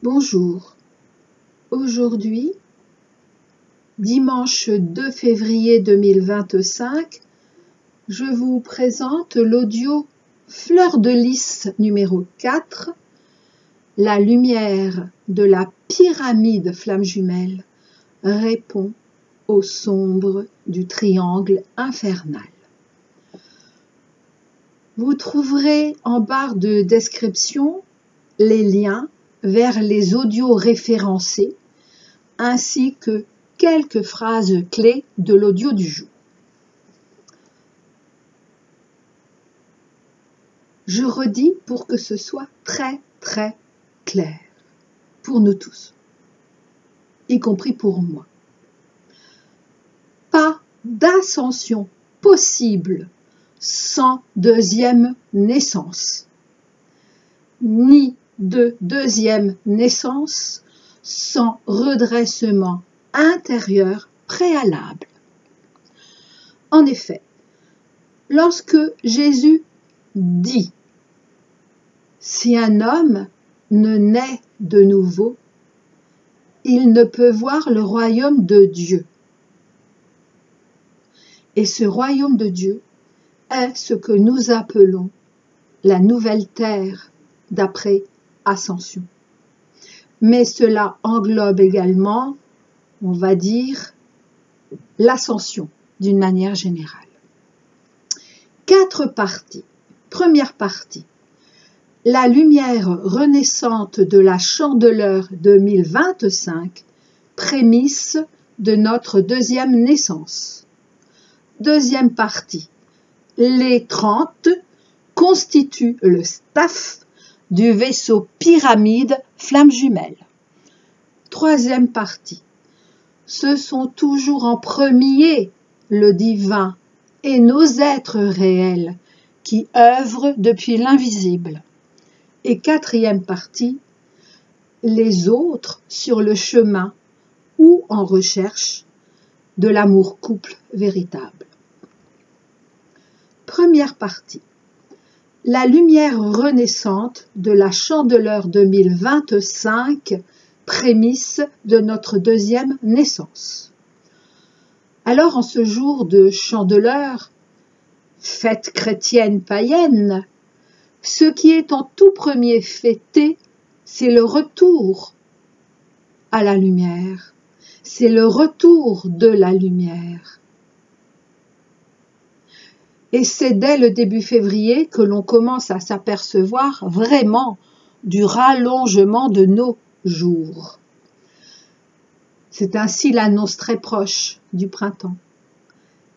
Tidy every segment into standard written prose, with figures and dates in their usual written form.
Bonjour, aujourd'hui, dimanche 2 février 2025, je vous présente l'audio Fleur de Lys numéro 4, la lumière de la pyramide flamme jumelle répond au sombre du triangle infernal. Vous trouverez en barre de description les liens vers les audios référencés ainsi que quelques phrases clés de l'audio du jour. Je redis pour que ce soit très clair pour nous tous, y compris pour moi. Pas d'ascension possible sans deuxième naissance, ni de deuxième naissance sans redressement intérieur préalable. En effet, lorsque Jésus dit « Si un homme ne naît de nouveau, il ne peut voir le royaume de Dieu. » Et ce royaume de Dieu est ce que nous appelons la nouvelle terre d'après Ascension. Mais cela englobe également, on va dire, l'ascension d'une manière générale. 4 parties. Première partie, la lumière renaissante de la Chandeleur 2025, prémisse de notre deuxième naissance. Deuxième partie, les 30 constituent le staff du vaisseau pyramide flamme jumelle. Troisième partie, ce sont toujours en premier le divin et nos êtres réels qui œuvrent depuis l'invisible. Et quatrième partie, les autres sur le chemin ou en recherche de l'amour-couple véritable. Première partie. La lumière renaissante de la Chandeleur 2025, prémisse de notre deuxième naissance. Alors, en ce jour de Chandeleur, fête chrétienne païenne, ce qui est en tout premier fêté, c'est le retour à la lumière, c'est le retour de la lumière. Et c'est dès le début février que l'on commence à s'apercevoir vraiment du rallongement de nos jours. C'est ainsi l'annonce très proche du printemps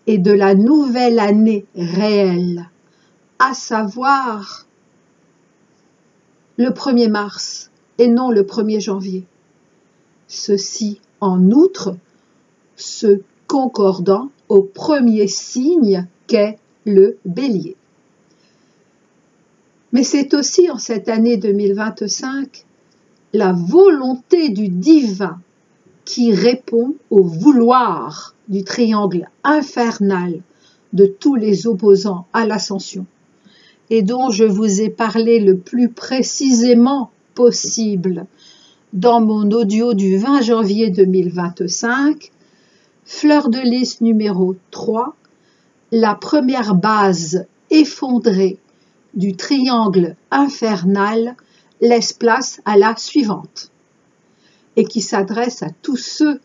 et de la nouvelle année réelle, à savoir le 1er mars et non le 1er janvier. Ceci en outre, se concordant au premier signe qu'est le Bélier. Mais c'est aussi en cette année 2025 la volonté du divin qui répond au vouloir du triangle infernal de tous les opposants à l'ascension et dont je vous ai parlé le plus précisément possible dans mon audio du 20 janvier 2025, Fleur de Lys numéro 3, la première base effondrée du triangle infernal laisse place à la suivante et qui s'adresse à tous ceux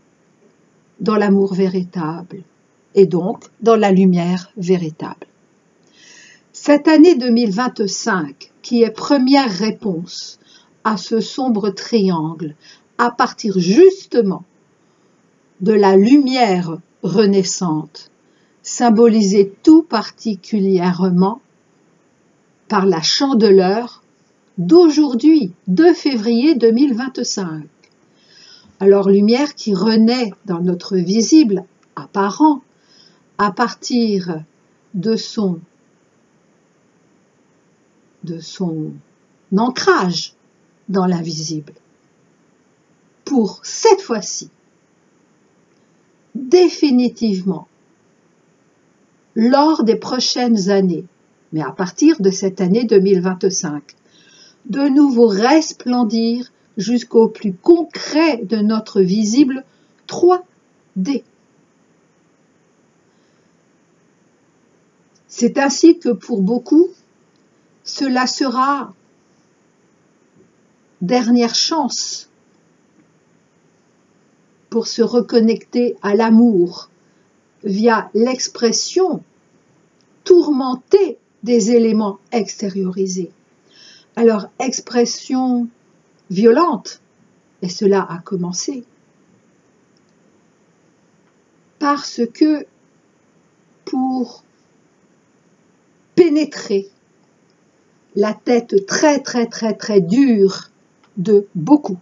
dans l'amour véritable et donc dans la lumière véritable. Cette année 2025, qui est première réponse à ce sombre triangle, à partir justement de la lumière renaissante, symbolisée tout particulièrement par la Chandeleur d'aujourd'hui, 2 février 2025. Alors, lumière qui renaît dans notre visible apparent à partir de son ancrage dans l'invisible. Pour cette fois-ci, définitivement, lors des prochaines années, mais à partir de cette année 2025, de nouveau resplendir jusqu'au plus concret de notre visible 3D. C'est ainsi que pour beaucoup, cela sera dernière chance pour se reconnecter à l'amour via l'expression tourmentée des éléments extériorisés. Alors, expression violente, et cela a commencé, parce que pour pénétrer la tête très dure de beaucoup,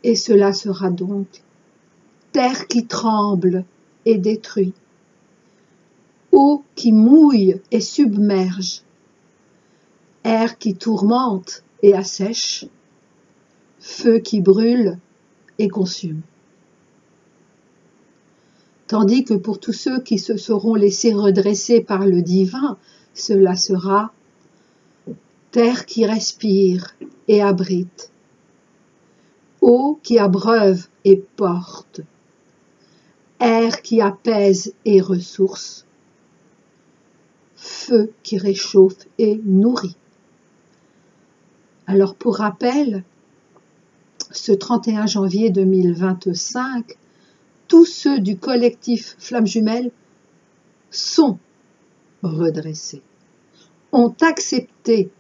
et cela sera donc terre qui tremble et détruit, eau qui mouille et submerge, air qui tourmente et assèche, feu qui brûle et consume. Tandis que pour tous ceux qui se seront laissés redresser par le divin, cela sera terre qui respire et abrite, eau qui abreuve et porte, air qui apaise et ressource, feu qui réchauffe et nourrit. Alors pour rappel, ce 31 janvier 2025, tous ceux du collectif Flammes Jumelles sont redressés, ont accepté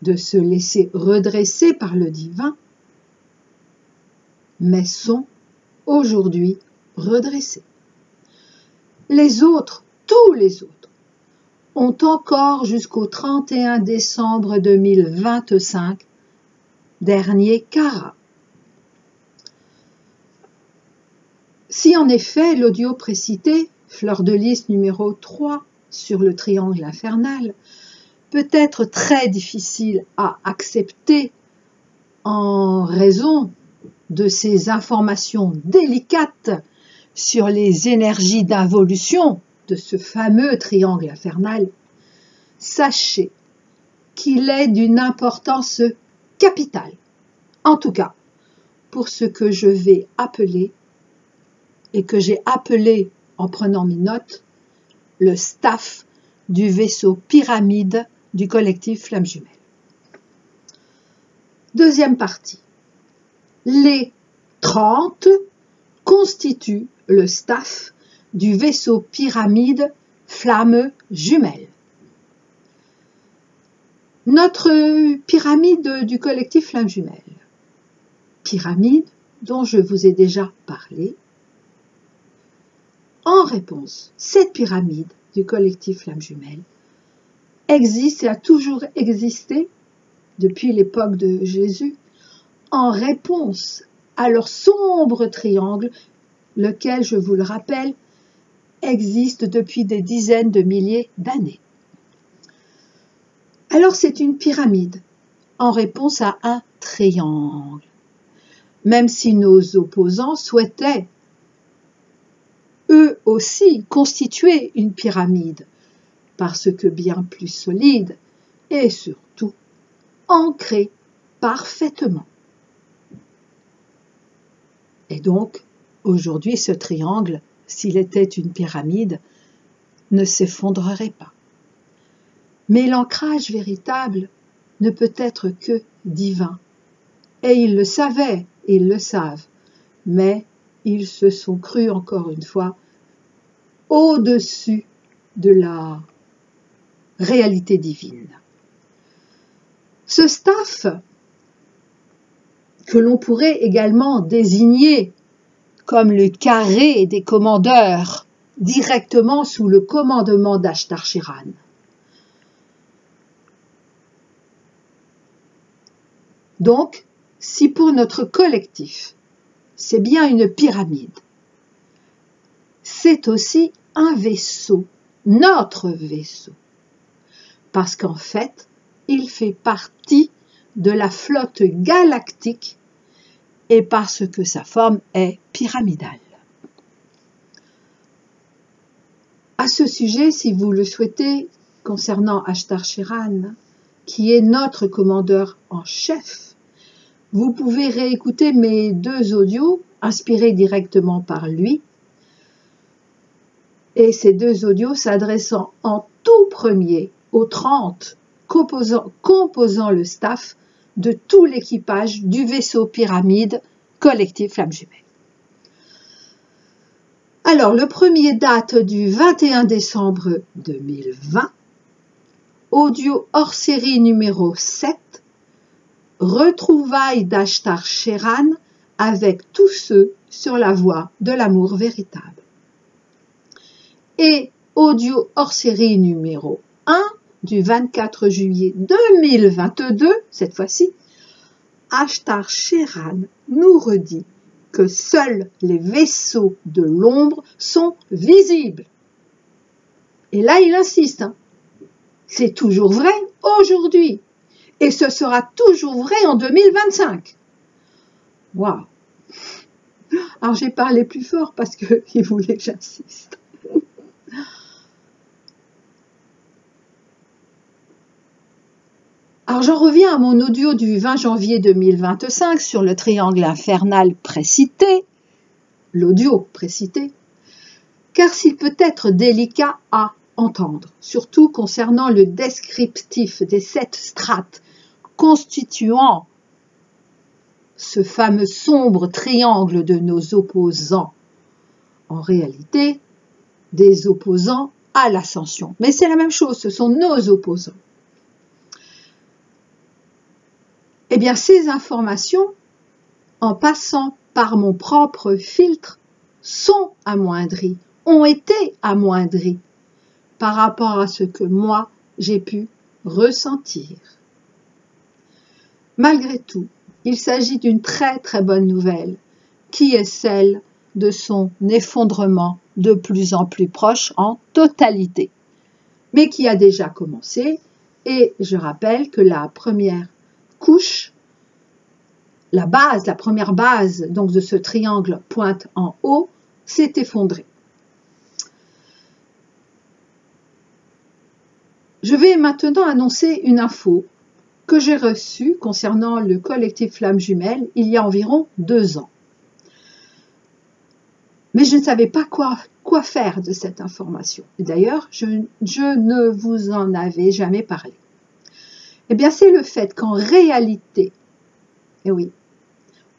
de se laisser redresser par le divin, mais sont aujourd'hui redressés. Les autres, tous les autres, ont encore jusqu'au 31 décembre 2025, dernier carat. Si en effet l'audio précité, fleur de lys numéro 3 sur le triangle infernal, peut être très difficile à accepter en raison de ces informations délicates sur les énergies d'involution de ce fameux triangle infernal, sachez qu'il est d'une importance capitale, en tout cas pour ce que je vais appeler, et que j'ai appelé en prenant mes notes, le staff du vaisseau pyramide du collectif Flammes Jumelles. Deuxième partie. Les 30 constituent le staff du vaisseau pyramide Flammes Jumelles. Notre pyramide du collectif Flammes Jumelles, pyramide dont je vous ai déjà parlé. En réponse, cette pyramide du collectif Flammes Jumelles existe et a toujours existé depuis l'époque de Jésus en réponse à leur sombre triangle, lequel, je vous le rappelle, existe depuis des dizaines de milliers d'années. Alors c'est une pyramide en réponse à un triangle, même si nos opposants souhaitaient eux aussi constituer une pyramide, parce que bien plus solide et surtout ancrée parfaitement. Et donc, aujourd'hui, ce triangle, s'il était une pyramide, ne s'effondrerait pas. Mais l'ancrage véritable ne peut être que divin. Et ils le savaient, et ils le savent, mais ils se sont crus encore une fois au-dessus de la réalité divine. Ce staff, que l'on pourrait également désigner comme le carré des commandeurs, directement sous le commandement d'Ashtar-Shiran. Donc, si pour notre collectif, c'est bien une pyramide, c'est aussi un vaisseau, notre vaisseau, parce qu'en fait, il fait partie de la flotte galactique et parce que sa forme est pyramidale. À ce sujet, si vous le souhaitez, concernant Ashtar-Shiran, qui est notre commandeur en chef. Vous pouvez réécouter mes 2 audios inspirés directement par lui. Et ces 2 audios s'adressant en tout premier aux 30 composant le staff de tout l'équipage du vaisseau pyramide collectif Flamme Jumelle. Alors, le premier date du 21 décembre 2020, audio hors série numéro 7, retrouvailles d'Ashtar Sheran avec tous ceux sur la voie de l'amour véritable. Et audio hors série numéro 1 du 24 juillet 2022, cette fois-ci, Ashtar Sheran nous redit que seuls les vaisseaux de l'ombre sont visibles. Et là, il insiste, hein. C'est toujours vrai aujourd'hui. Et ce sera toujours vrai en 2025. Waouh! Alors, j'ai parlé plus fort parce qu'il voulait que j'insiste. Alors, j'en reviens à mon audio du 20 janvier 2025 sur le triangle infernal précité, l'audio précité, car s'il peut être délicat à entendre, surtout concernant le descriptif des 7 strates constituant ce fameux sombre triangle de nos opposants. En réalité, des opposants à l'ascension. Mais c'est la même chose, ce sont nos opposants. Eh bien, ces informations, en passant par mon propre filtre, sont amoindries, ont été amoindries par rapport à ce que moi, j'ai pu ressentir. Malgré tout, il s'agit d'une très très bonne nouvelle, qui est celle de son effondrement de plus en plus proche en totalité, mais qui a déjà commencé, et je rappelle que la première couche, la première base donc de ce triangle pointe en haut, s'est effondrée. Je vais maintenant annoncer une info que j'ai reçue concernant le collectif Flamme Jumelle il y a environ 2 ans. Mais je ne savais pas quoi faire de cette information. D'ailleurs, je ne vous en avais jamais parlé. Eh bien, c'est le fait qu'en réalité, eh oui,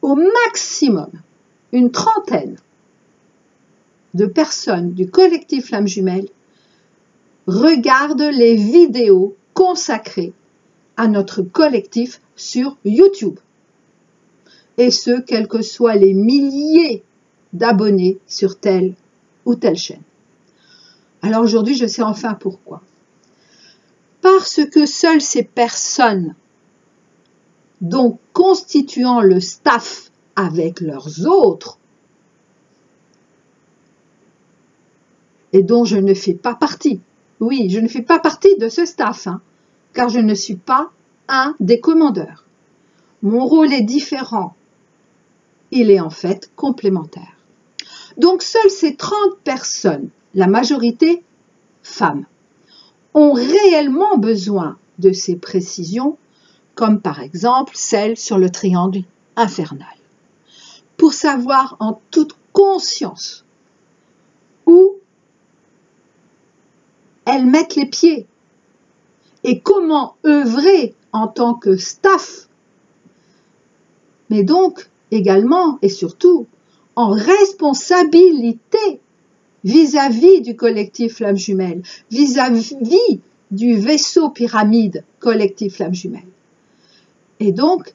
au maximum, une trentaine de personnes du collectif Flamme Jumelle regardent les vidéos consacrées à notre collectif sur YouTube. Et ce, quels que soient les milliers d'abonnés sur telle ou telle chaîne. Alors aujourd'hui, je sais enfin pourquoi. Parce que seules ces personnes, donc constituant le staff avec leurs autres, et dont je ne fais pas partie. Oui, je ne fais pas partie de ce staff, hein, car je ne suis pas un des commandeurs. Mon rôle est différent. Il est en fait complémentaire. Donc, seules ces 30 personnes, la majorité femmes, ont réellement besoin de ces précisions, comme par exemple celle sur le triangle infernal, pour savoir en toute conscience où elles mettent les pieds et comment œuvrer en tant que staff, mais donc également et surtout en responsabilité vis-à-vis du collectif Flamme Jumelle, vis-à-vis du vaisseau pyramide collectif Flamme Jumelle. Et donc,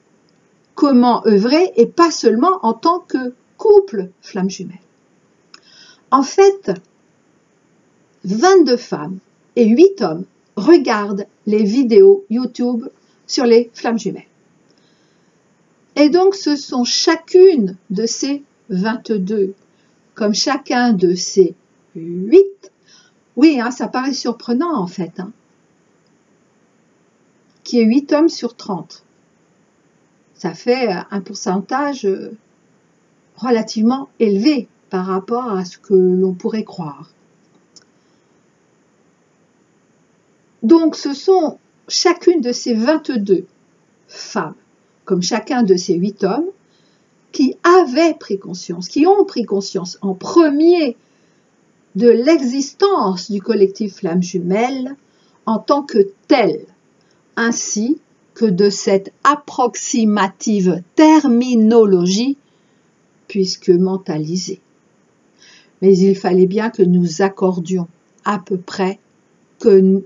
comment œuvrer et pas seulement en tant que couple Flamme Jumelle. En fait, 22 femmes et 8 hommes regardent les vidéos YouTube sur les Flammes Jumelles. Et donc, ce sont chacune de ces 22, comme chacun de ces 8. Oui, hein, ça paraît surprenant en fait, hein, qui est 8 hommes sur 30. Ça fait un pourcentage relativement élevé par rapport à ce que l'on pourrait croire. Donc, ce sont chacune de ces 22 femmes, comme chacun de ces 8 hommes, qui avaient pris conscience, qui ont pris conscience en premier de l'existence du collectif Flammes Jumelles en tant que tel, ainsi que de cette approximative terminologie, puisque mentalisée. Mais il fallait bien que nous accordions à peu près que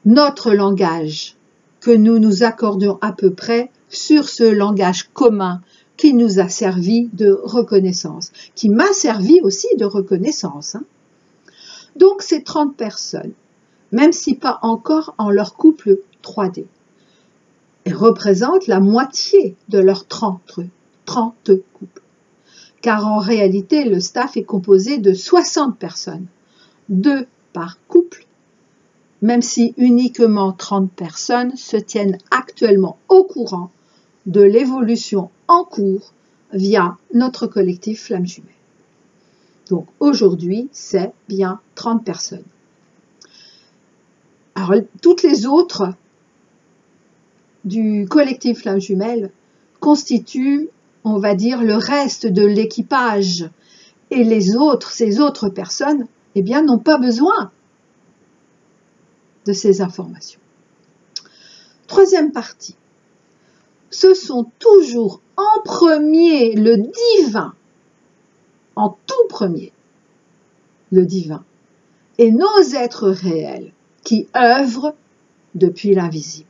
notre langage, que nous nous accordions à peu près sur ce langage commun qui nous a servi de reconnaissance, qui m'a servi aussi de reconnaissance. Donc ces 30 personnes, même si pas encore en leur couple 3D, elles représentent la moitié de leurs 30 couples. Car en réalité, le staff est composé de 60 personnes, 2 par couple, même si uniquement 30 personnes se tiennent actuellement au courant de l'évolution en cours via notre collectif Flammes Jumelles. Donc aujourd'hui, c'est bien 30 personnes. Alors, toutes les autres du collectif Flammes Jumelles constituent, on va dire, le reste de l'équipage. Et les autres, ces autres personnes, eh bien, n'ont pas besoin de ces informations. Troisième partie. Ce sont toujours en premier le divin, en tout premier, le divin, et nos êtres réels qui œuvrent depuis l'invisible.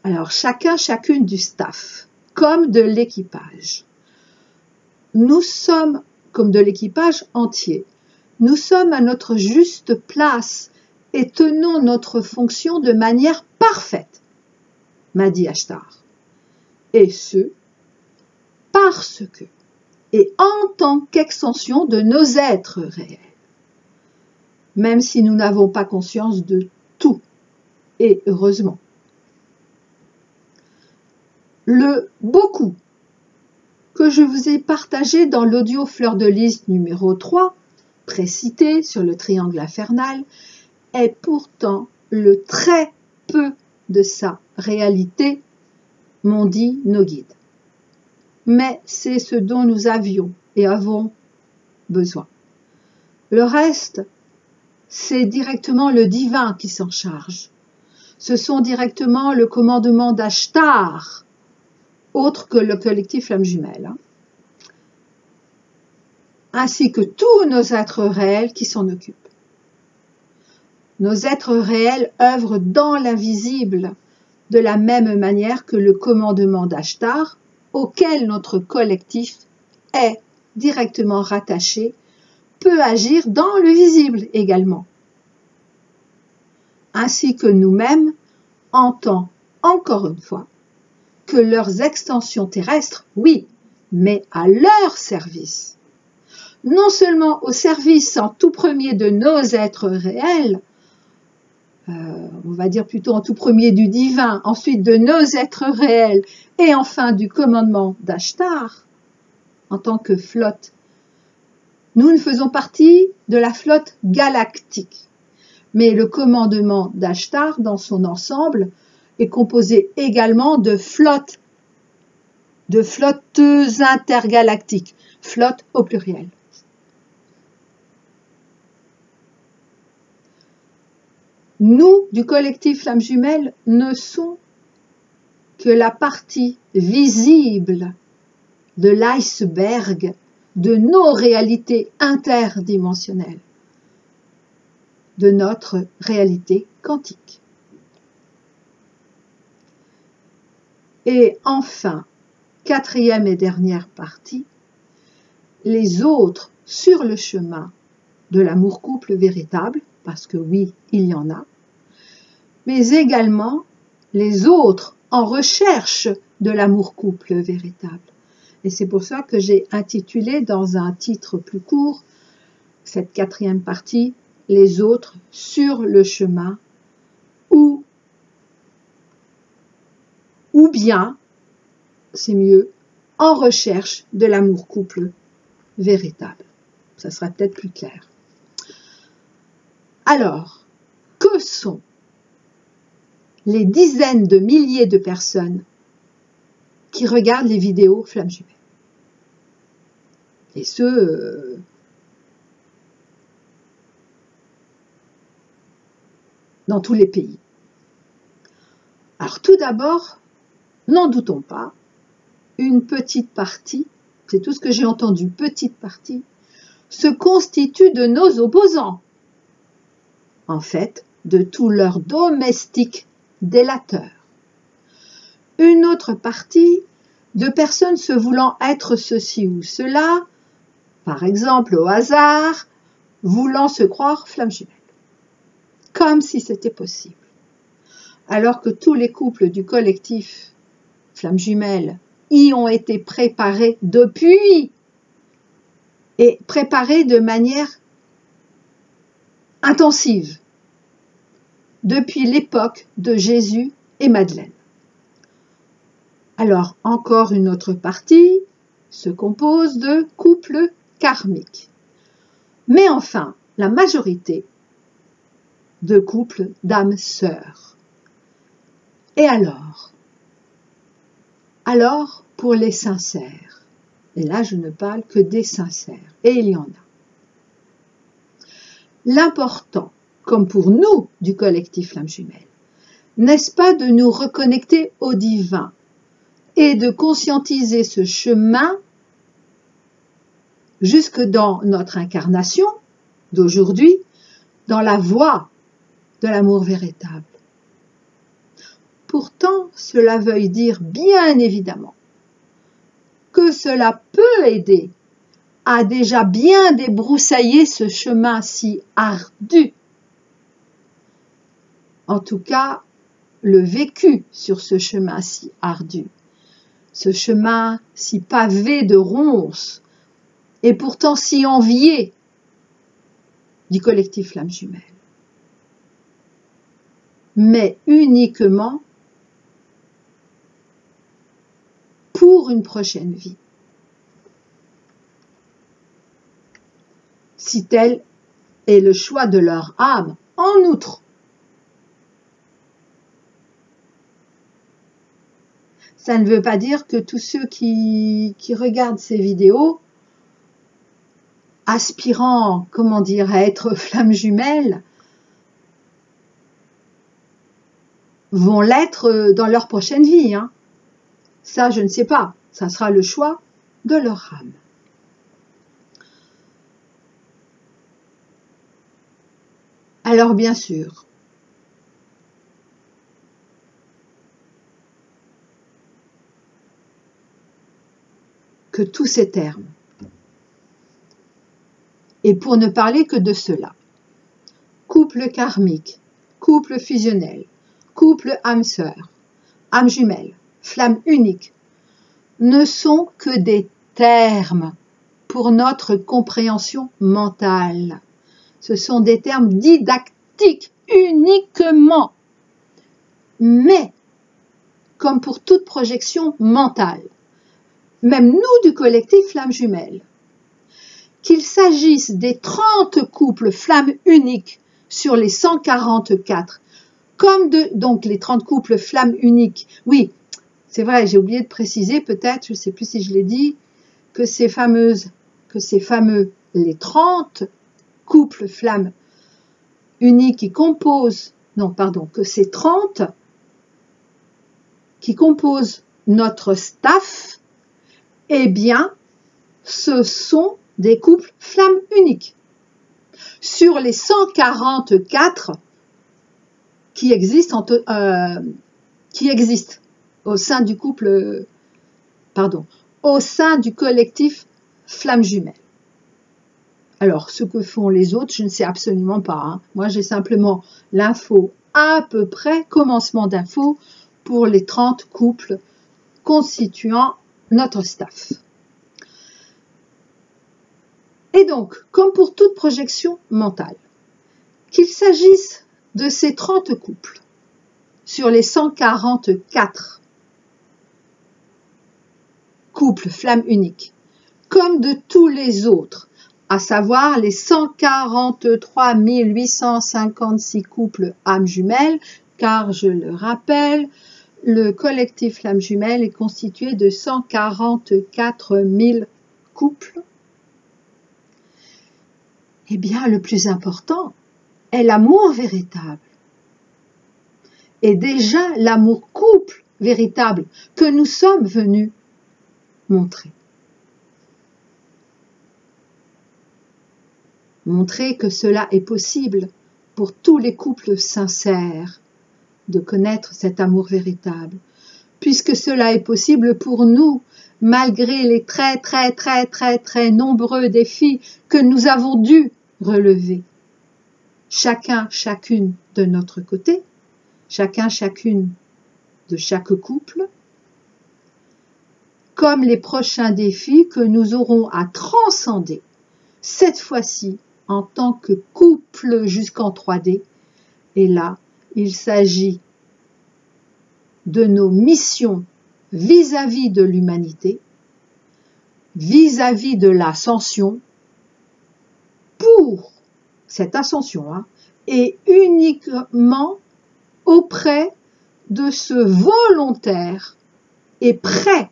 Alors chacune du staff, comme de l'équipage, nous sommes, comme de l'équipage entier, nous sommes à notre juste place et tenons notre fonction de manière parfaite, m'a dit Ashtar. Et ce, parce que, et en tant qu'extension de nos êtres réels, même si nous n'avons pas conscience de tout, et heureusement. Le beaucoup que je vous ai partagé dans l'audio Fleur de Lys numéro 3, précité sur le triangle infernal, est pourtant le très peu de sa réalité, m'ont dit nos guides. Mais c'est ce dont nous avions et avons besoin. Le reste, c'est directement le divin qui s'en charge. Ce sont directement le commandement d'Ashtar, autre que le collectif Flammes Jumelles, ainsi que tous nos êtres réels qui s'en occupent. Nos êtres réels œuvrent dans l'invisible de la même manière que le commandement d'Ashtar, auquel notre collectif est directement rattaché, peut agir dans le visible également. Ainsi que nous-mêmes, en tant, encore une fois, que leurs extensions terrestres, oui, mais à leur service. Non seulement au service en tout premier de nos êtres réels, on va dire plutôt en tout premier du divin, ensuite de nos êtres réels, et enfin du commandement d'Ashtar, en tant que flotte. Nous ne faisons partie de la flotte galactique, mais le commandement d'Ashtar, dans son ensemble, est composé également de flotteuses intergalactiques, flotte au pluriel. Nous, du collectif Flammes Jumelles, ne sommes que la partie visible de l'iceberg de nos réalités interdimensionnelles, de notre réalité quantique. Et enfin, quatrième et dernière partie, les autres sur le chemin de l'amour-couple véritable, parce que oui, il y en a, mais également les autres en recherche de l'amour-couple véritable. Et c'est pour ça que j'ai intitulé dans un titre plus court cette quatrième partie, les autres sur le chemin ou bien, c'est mieux, en recherche de l'amour-couple véritable. Ça sera peut-être plus clair. Alors, que sont les dizaines de milliers de personnes qui regardent les vidéos flammes jumelles. Et ce, dans tous les pays. Alors tout d'abord, n'en doutons pas, une petite partie, c'est tout ce que j'ai entendu, petite partie, se constitue de nos opposants. En fait, de tous leurs domestiques délateurs. Une autre partie de personnes se voulant être ceci ou cela, par exemple au hasard, voulant se croire flammes jumelles. Comme si c'était possible. Alors que tous les couples du collectif flammes jumelles y ont été préparés depuis et préparés de manière intensive depuis l'époque de Jésus et Madeleine. Alors, encore une autre partie se compose de couples karmiques. Mais enfin, la majorité de couples d'âmes sœurs. Et alors, pour les sincères, et là je ne parle que des sincères, et il y en a. L'important, comme pour nous du collectif Flammes Jumelles, n'est-ce pas de nous reconnecter au divin et de conscientiser ce chemin jusque dans notre incarnation d'aujourd'hui, dans la voie de l'amour véritable. Pourtant, cela veut dire bien évidemment que cela peut aider à déjà bien débroussailler ce chemin si ardu. En tout cas, le vécu sur ce chemin si ardu, ce chemin si pavé de ronces et pourtant si envié du collectif Flammes Jumelles. Mais uniquement pour une prochaine vie. Si tel est le choix de leur âme, en outre. Ça ne veut pas dire que tous ceux qui regardent ces vidéos, aspirant, comment dire, à être flammes jumelles, vont l'être dans leur prochaine vie. Hein. Ça, je ne sais pas. Ça sera le choix de leur âme. Alors, bien sûr, que tous ces termes, et pour ne parler que de cela, couple karmique, couple fusionnel, couple âme sœur, âme jumelle, flamme unique, ne sont que des termes pour notre compréhension mentale. Ce sont des termes didactiques uniquement. Mais, comme pour toute projection mentale, même nous du collectif Flammes Jumelles, qu'il s'agisse des 30 couples flammes uniques sur les 144, comme donc les 30 couples flammes uniques, oui, c'est vrai, j'ai oublié de préciser peut-être, je ne sais plus si je l'ai dit, que ces fameux, les 30 couples flammes uniques qui composent, non pardon, que ces 30 qui composent notre staff, eh bien, ce sont des couples flammes uniques. Sur les 144 qui existent au sein du couple, au sein du collectif Flammes Jumelles. Alors, ce que font les autres, je ne sais absolument pas. Hein. Moi, j'ai simplement l'info à peu près, commencement d'info, pour les 30 couples constituant notre staff. Et donc, comme pour toute projection mentale, qu'il s'agisse de ces 30 couples sur les 144 couples flammes uniques, comme de tous les autres, à savoir les 143 856 couples âmes jumelles car je le rappelle, le collectif Flammes Jumelles est constitué de 144 000 couples. Eh bien, le plus important est l'amour véritable. Et déjà, l'amour couple véritable que nous sommes venus montrer. Montrer que cela est possible pour tous les couples sincères de connaître cet amour véritable, puisque cela est possible pour nous, malgré les très nombreux défis que nous avons dû relever. Chacun, chacune de notre côté, chacun, chacune de chaque couple, comme les prochains défis que nous aurons à transcender, cette fois-ci en tant que couple jusqu'en 3D. Et là, il s'agit de nos missions vis-à-vis de l'humanité, vis-à-vis de l'ascension, pour cette ascension, et uniquement auprès de ce volontaire et prêt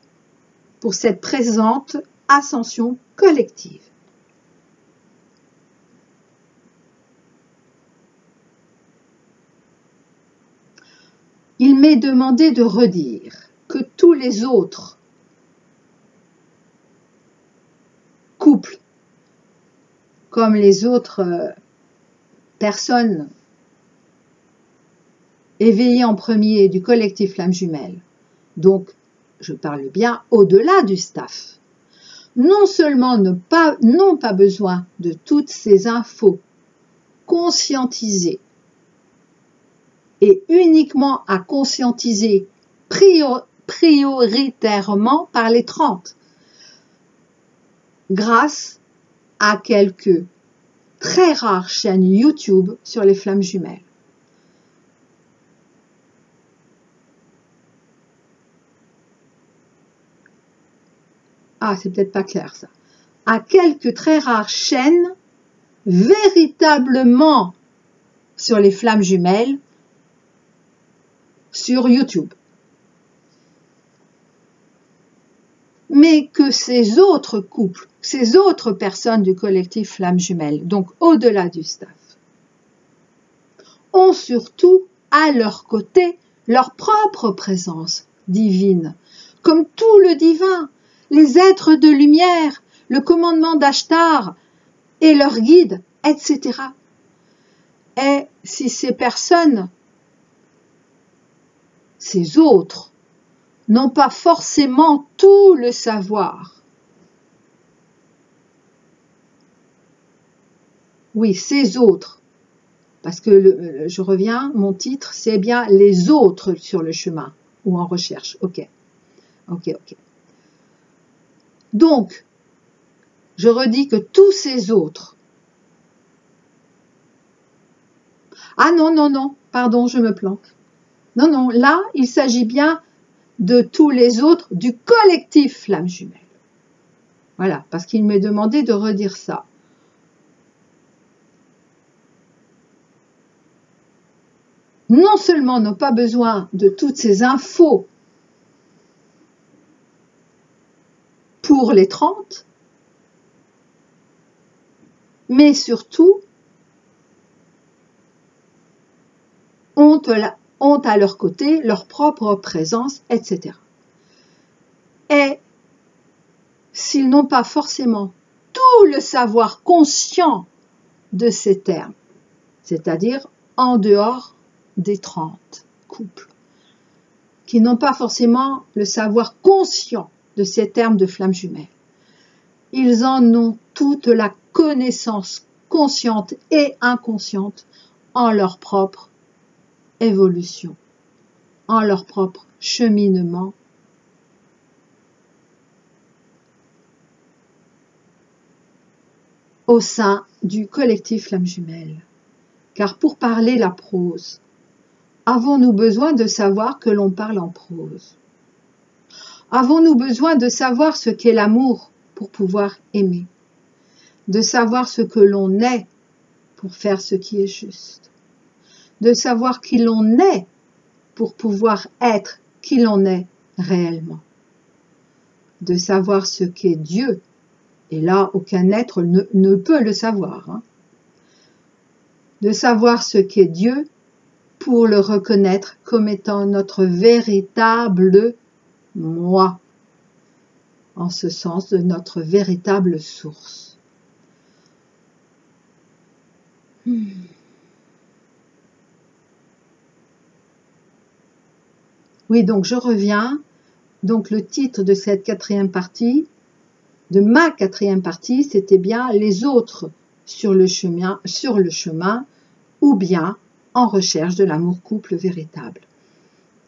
pour cette présente ascension collective. Il m'est demandé de redire que tous les autres couples, comme les autres personnes éveillées en premier du collectif Flammes Jumelles, donc je parle bien au-delà du staff, non seulement n'ont pas besoin de toutes ces infos conscientisées et uniquement à conscientiser prioritairement par les 30, grâce à quelques très rares chaînes YouTube sur les Flammes Jumelles. Ah, c'est peut-être pas clair ça. À quelques très rares chaînes véritablement sur les Flammes Jumelles sur YouTube. Mais que ces autres couples, ces autres personnes du collectif Flammes Jumelles, donc au-delà du staff, ont surtout à leur côté leur propre présence divine, comme tout le divin, les êtres de lumière, le commandement d'Ashtar et leur guide, etc. Et si ces personnes, ces autres, n'ont pas forcément tout le savoir. Oui, ces autres, parce que je reviens, mon titre, c'est bien les autres sur le chemin ou en recherche. Ok. Donc, je redis que tous ces autres. Ah non, pardon, je me plante. Non, là, il s'agit bien de tous les autres du collectif Flammes Jumelles. Voilà, parce qu'il m'est demandé de redire ça. Non seulement n'ont pas besoin de toutes ces infos pour les 30, mais surtout ont à leur côté leur propre présence, etc. Et s'ils n'ont pas forcément tout le savoir conscient de ces termes, c'est-à-dire en dehors des 30 couples, qui n'ont pas forcément le savoir conscient de ces termes de Flammes Jumelles, ils en ont toute la connaissance consciente et inconsciente en leur propre évolution, en leur propre cheminement au sein du collectif Flammes Jumelles. Car pour parler la prose, avons-nous besoin de savoir que l'on parle en prose? Avons-nous besoin de savoir ce qu'est l'amour pour pouvoir aimer? De savoir ce que l'on est pour faire ce qui est juste? De savoir qui l'on est pour pouvoir être qui l'on est réellement. De savoir ce qu'est Dieu, et là aucun être ne peut le savoir, hein. De savoir ce qu'est Dieu pour le reconnaître comme étant notre véritable moi, en ce sens de notre véritable source. Oui, donc je reviens. Donc le titre de cette quatrième partie, de ma quatrième partie, c'était bien les autres sur le chemin, ou bien en recherche de l'amour-couple véritable.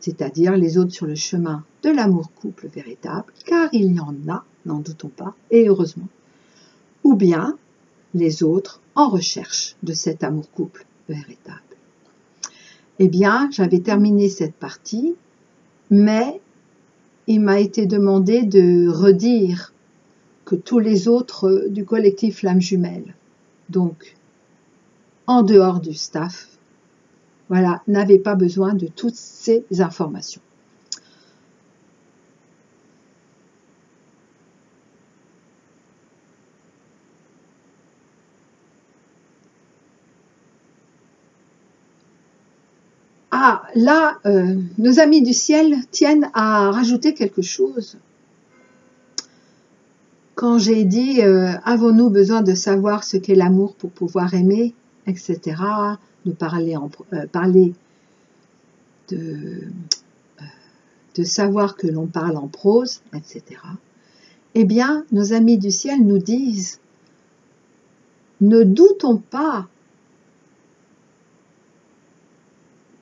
C'est-à-dire les autres sur le chemin de l'amour-couple véritable, car il y en a, n'en doutons pas, et heureusement. Ou bien les autres en recherche de cet amour-couple véritable. Eh bien, j'avais terminé cette partie, mais il m'a été demandé de redire que tous les autres du collectif Flammes Jumelles, donc en dehors du staff, voilà, n'avaient pas besoin de toutes ces informations. Ah, là, nos amis du ciel tiennent à rajouter quelque chose. Quand j'ai dit, avons-nous besoin de savoir ce qu'est l'amour pour pouvoir aimer, etc., de parler de savoir que l'on parle en prose, etc., eh bien, nos amis du ciel nous disent, ne doutons pas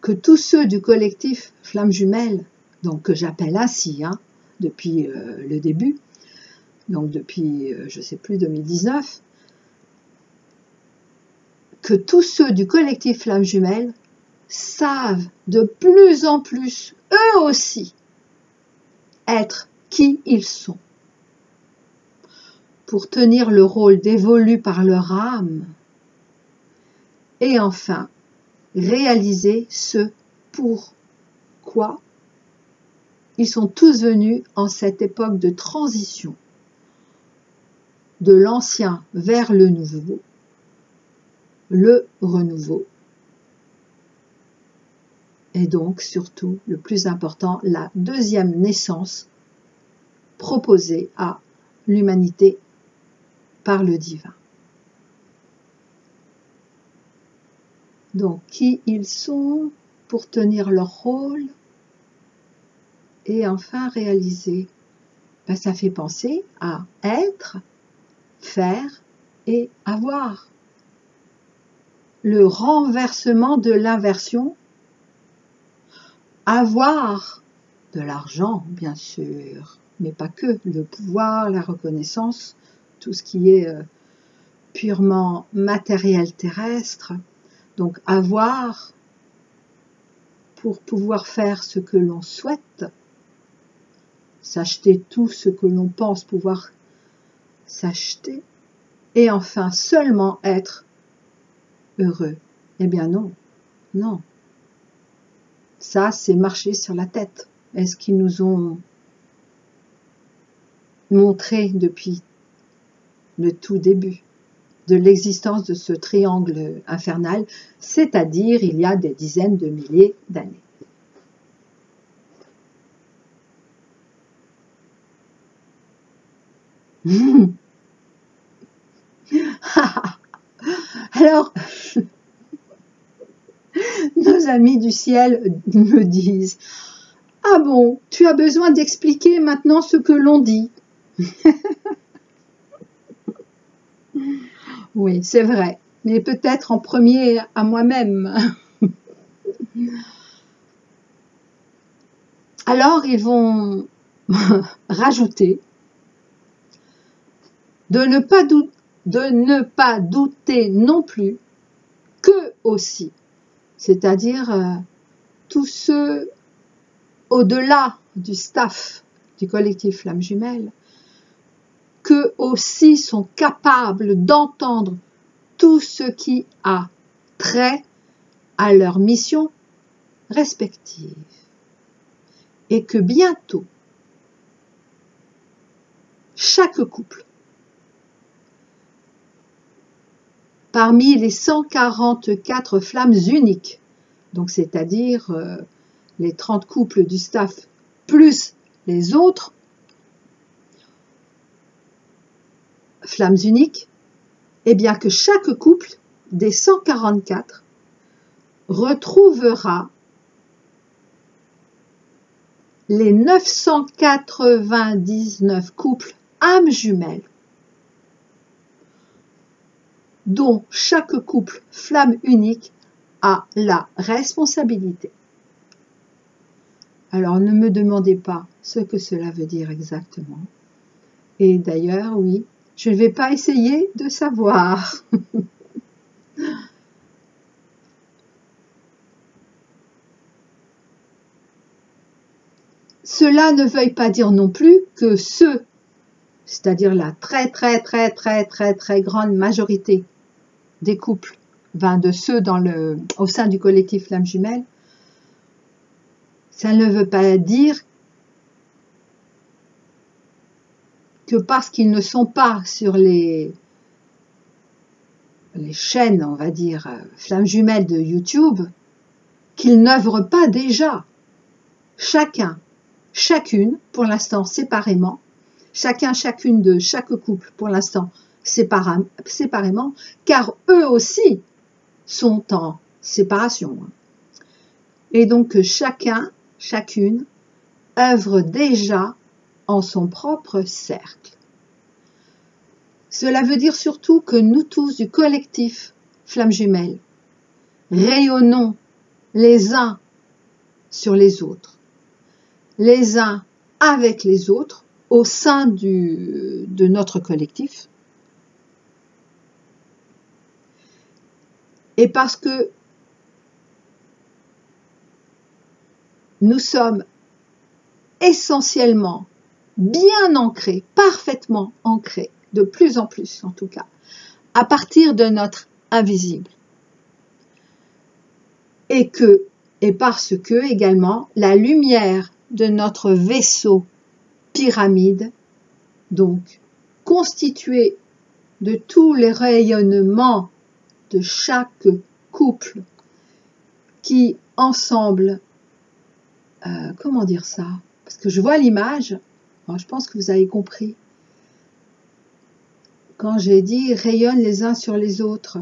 que tous ceux du collectif Flammes Jumelles, donc que j'appelle ainsi, hein, depuis le début, donc depuis, je ne sais plus, 2019, que tous ceux du collectif Flammes Jumelles savent de plus en plus, eux aussi, être qui ils sont, pour tenir le rôle dévolu par leur âme, et enfin, réaliser ce pourquoi ils sont tous venus en cette époque de transition, de l'ancien vers le nouveau, le renouveau, et donc surtout, le plus important, la deuxième naissance proposée à l'humanité par le divin. Donc, qui ils sont pour tenir leur rôle et enfin réaliser. Ben, ça fait penser à être, faire et avoir. Le renversement de l'inversion, avoir de l'argent, bien sûr, mais pas que, le pouvoir, la reconnaissance, tout ce qui est purement matériel terrestre. Donc avoir pour pouvoir faire ce que l'on souhaite, s'acheter tout ce que l'on pense pouvoir s'acheter, et enfin seulement être heureux. Eh bien non, non. Ça, c'est marcher sur la tête. Est-ce qu'ils nous ont montré depuis le tout début de l'existence de ce triangle infernal, c'est-à-dire il y a des dizaines de milliers d'années. Alors, nos amis du ciel me disent « Ah bon, tu as besoin d'expliquer maintenant ce que l'on dit ?» Oui, c'est vrai, mais peut-être en premier à moi-même. Alors, ils vont rajouter de ne pas douter non plus que aussi, c'est-à-dire tous ceux au-delà du staff du collectif Flammes Jumelles, qu'eux aussi sont capables d'entendre tout ce qui a trait à leur mission respectives. Et que bientôt, chaque couple, parmi les 144 flammes uniques, donc c'est-à-dire les 30 couples du staff plus les autres flammes uniques, eh bien que chaque couple des 144 retrouvera les 999 couples âmes jumelles, dont chaque couple flamme unique a la responsabilité. Alors ne me demandez pas ce que cela veut dire exactement. Et d'ailleurs, oui, je ne vais pas essayer de savoir. Cela ne veuille pas dire non plus que ceux, c'est-à-dire la très grande majorité des couples, de ceux au sein du collectif Flammes Jumelles, ça ne veut pas dire que parce qu'ils ne sont pas sur les chaînes, on va dire, Flammes Jumelles de YouTube, qu'ils n'œuvrent pas déjà, chacune, pour l'instant séparément, chacune de chaque couple, pour l'instant séparément, car eux aussi sont en séparation. Et donc chacune œuvre déjà en son propre cercle. Cela veut dire surtout que nous tous du collectif Flammes Jumelles rayonnons les uns sur les autres, les uns avec les autres au sein de notre collectif. Et parce que nous sommes essentiellement bien ancrés, parfaitement ancrés, de plus en plus en tout cas, à partir de notre invisible. Et parce que également la lumière de notre vaisseau pyramide, donc constitué de tous les rayonnements de chaque couple qui ensemble, comment dire ça? Parce que je vois l'image, je pense que vous avez compris. Quand j'ai dit rayonnent les uns sur les autres,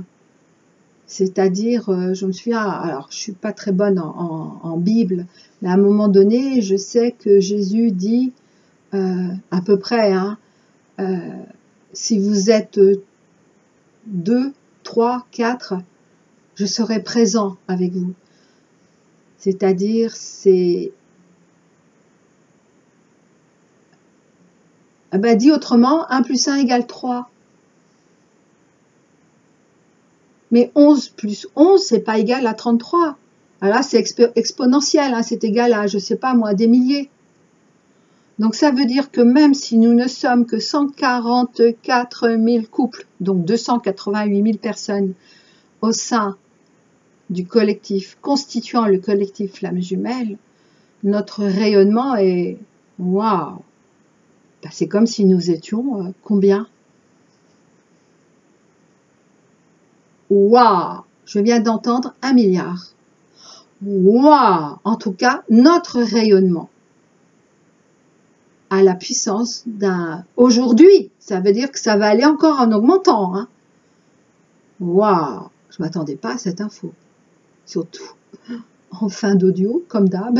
c'est-à-dire, je me souviens, alors je suis pas très bonne en Bible, mais à un moment donné, je sais que Jésus dit, à peu près, si vous êtes 2, 3, 4, je serai présent avec vous. C'est-à-dire, dit autrement, 1 plus 1 égale 3. Mais 11 plus 11, c'est pas égal à 33. Alors là, c'est exponentiel, c'est égal à, je sais pas moi, des milliers. Donc ça veut dire que même si nous ne sommes que 144 000 couples, donc 288 000 personnes au sein du collectif, constituant le collectif Flammes Jumelles, notre rayonnement est waouh! C'est comme si nous étions combien? Waouh! Je viens d'entendre 1 milliard. Waouh! En tout cas, notre rayonnement a la puissance d'un aujourd'hui. Ça veut dire que ça va aller encore en augmentant. Waouh! Je ne m'attendais pas à cette info. Surtout en fin d'audio, comme d'hab.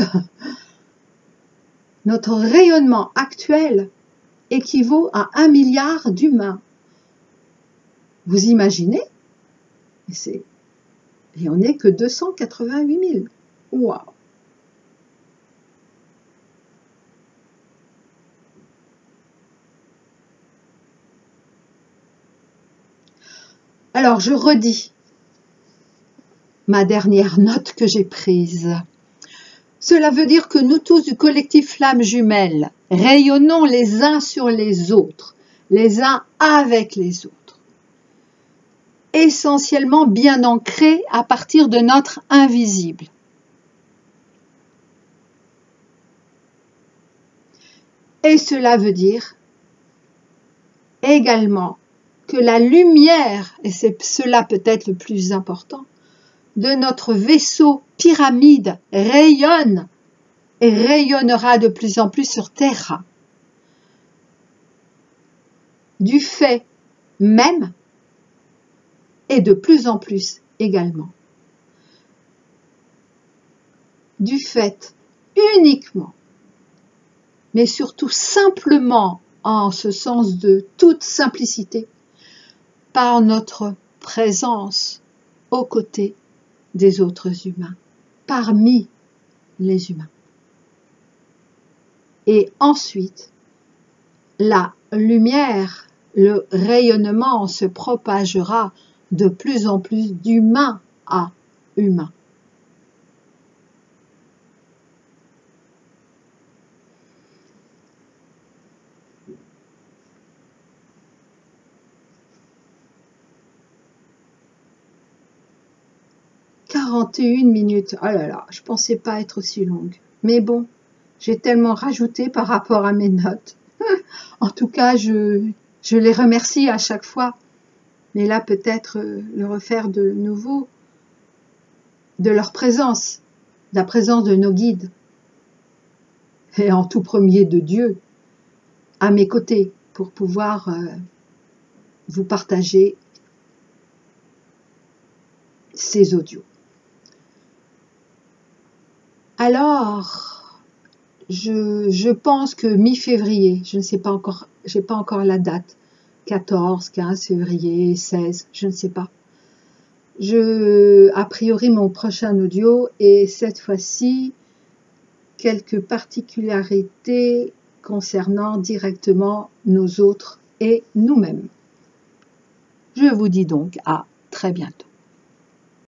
Notre rayonnement actuel équivaut à 1 milliard d'humains. Vous imaginez? Et on n'est que 288 000. Waouh! Alors, je redis ma dernière note que j'ai prise. Cela veut dire que nous tous du collectif Flammes Jumelles rayonnons les uns sur les autres, les uns avec les autres, essentiellement bien ancrés à partir de notre invisible. Et cela veut dire également que la lumière, et c'est cela peut-être le plus important, de notre vaisseau pyramide rayonne et rayonnera de plus en plus sur Terra. Du fait même et de plus en plus également. Du fait uniquement, mais surtout simplement en ce sens de toute simplicité, par notre présence aux côtés des autres humains, parmi les humains. Et ensuite, la lumière, le rayonnement se propagera de plus en plus d'humain à humain. « 41 minutes, oh là là, je pensais pas être aussi longue. Mais bon, j'ai tellement rajouté par rapport à mes notes. En tout cas, je les remercie à chaque fois. Mais là, peut-être le refaire de nouveau, de leur présence, de la présence de nos guides. Et en tout premier de Dieu, à mes côtés, pour pouvoir vous partager ces audios. Alors, je pense que mi-février, je ne sais pas encore, j'ai pas encore la date, 14, 15 février, 16, je ne sais pas. A priori, mon prochain audio est cette fois-ci quelques particularités concernant directement nos autres et nous-mêmes. Je vous dis donc à très bientôt.